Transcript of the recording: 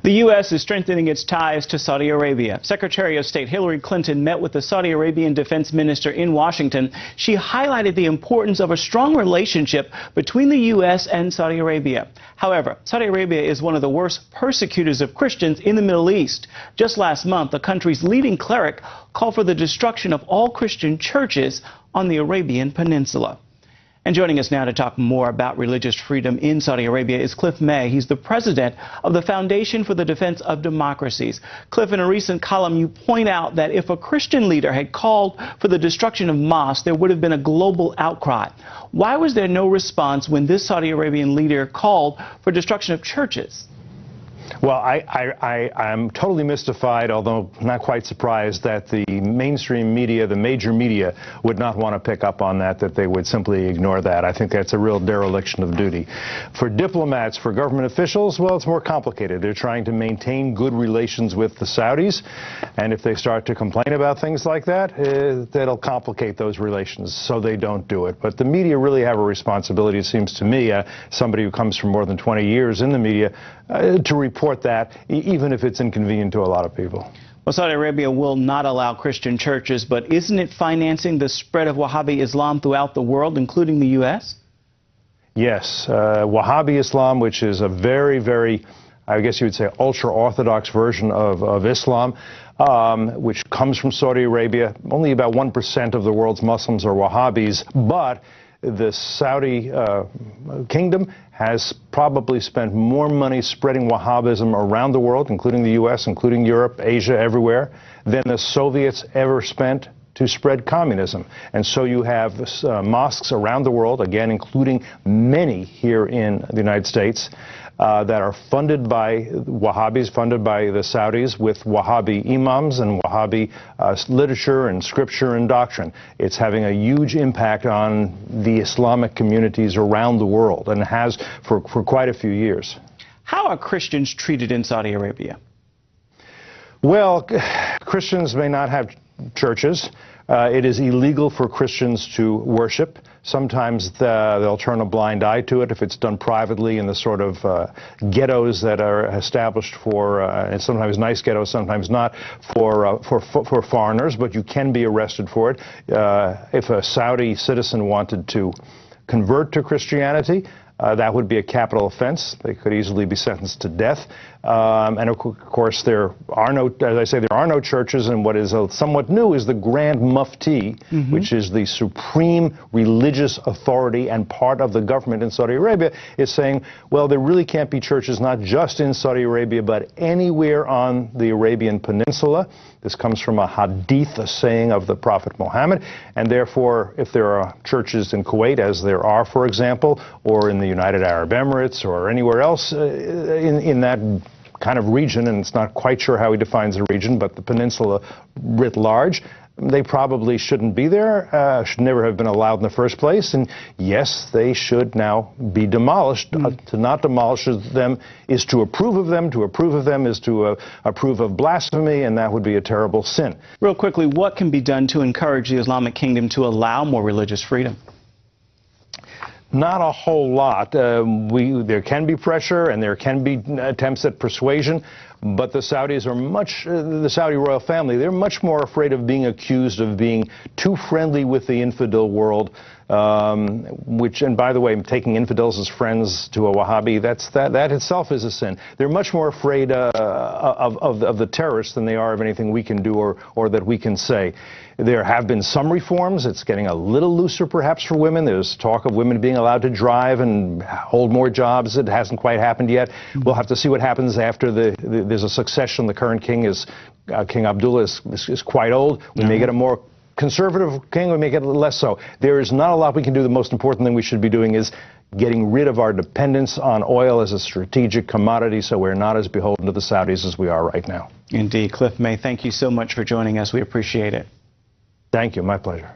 The U.S. is strengthening its ties to Saudi Arabia. Secretary of State Hillary Clinton met with the Saudi Arabian defense minister in Washington. She highlighted the importance of a strong relationship between the U.S. and Saudi Arabia. However, Saudi Arabia is one of the worst persecutors of Christians in the Middle East. Just last month, the country's leading cleric called for the destruction of all Christian churches on the Arabian Peninsula. And joining us now to talk more about religious freedom in Saudi Arabia is Cliff May. He's the president of the Foundation for the Defense of Democracies. Cliff, in a recent column, you point out that if a Christian leader had called for the destruction of mosques, there would have been a global outcry. Why was there no response when this Saudi Arabian leader called for destruction of churches? Well, I'm totally mystified, although not quite surprised, that the mainstream media, the major media, would not want to pick up on that they would simply ignore that. I think that's a real dereliction of duty. For diplomats, for government officials, well, it's more complicated. They're trying to maintain good relations with the Saudis, and if they start to complain about things like that, that'll complicate those relations, so they don't do it. But the media really have a responsibility, it seems to me, somebody who comes from more than 20 years in the media, to report that, even if it's inconvenient to a lot of people. Well, Saudi Arabia will not allow Christian churches, but isn't it financing the spread of Wahhabi Islam throughout the world, including the U.S.? Yes. Wahhabi Islam, which is a very, very, I guess you would say, ultra-Orthodox version of Islam, which comes from Saudi Arabia. Only about 1% of the world's Muslims are Wahhabis, but the Saudi kingdom has probably spent more money spreading Wahhabism around the world, including the U.S., including Europe, Asia, everywhere, than the Soviets ever spent to spread communism. And so you have mosques around the world, again, including many here in the United States, that are funded by Wahhabis, funded by the Saudis, with Wahhabi imams and Wahhabi literature and scripture and doctrine. It's having a huge impact on the Islamic communities around the world, and has for quite a few years. How are Christians treated in Saudi Arabia? Well, Christians may not have churches. It is illegal for Christians to worship. Sometimes they'll turn a blind eye to it if it's done privately in the sort of ghettos that are established for, and sometimes nice ghettos, sometimes not, for foreigners, but you can be arrested for it. If a Saudi citizen wanted to convert to Christianity, that would be a capital offense. They could easily be sentenced to death. And of course, there are no, as I say, there are no churches. And what is somewhat new is the Grand Mufti, which is the supreme religious authority and part of the government in Saudi Arabia, is saying, well, there really can't be churches not just in Saudi Arabia, but anywhere on the Arabian Peninsula. This comes from a hadith, a saying of the Prophet Muhammad. And therefore, if there are churches in Kuwait, as there are, for example, or in the United Arab Emirates or anywhere else in that kind of region, and it's not quite sure how he defines the region, but the peninsula writ large, they probably shouldn't be there, should never have been allowed in the first place, and yes, they should now be demolished. To not demolish them is to approve of them. To approve of them is to approve of blasphemy, and that would be a terrible sin. Real quickly, what can be done to encourage the Islamic kingdom to allow more religious freedom? Not a whole lot. There can be pressure and there can be attempts at persuasion, but the Saudis are the Saudi royal family, they're much more afraid of being accused of being too friendly with the infidel world, which, and by the way, taking infidels as friends to a Wahhabi, that itself is a sin. They're much more afraid of the terrorists than they are of anything we can do or that we can say. There have been some reforms. It's getting a little looser, perhaps, for women. There's talk of women being allowed to drive and hold more jobs. It hasn't quite happened yet. We'll have to see what happens after there's a succession. The current king King Abdullah is quite old. We may get a more conservative king, we may get less so. There is not a lot we can do. The most important thing we should be doing is getting rid of our dependence on oil as a strategic commodity, so we're not as beholden to the Saudis as we are right now. Indeed. Cliff May, thank you so much for joining us. We appreciate it. Thank you. My pleasure.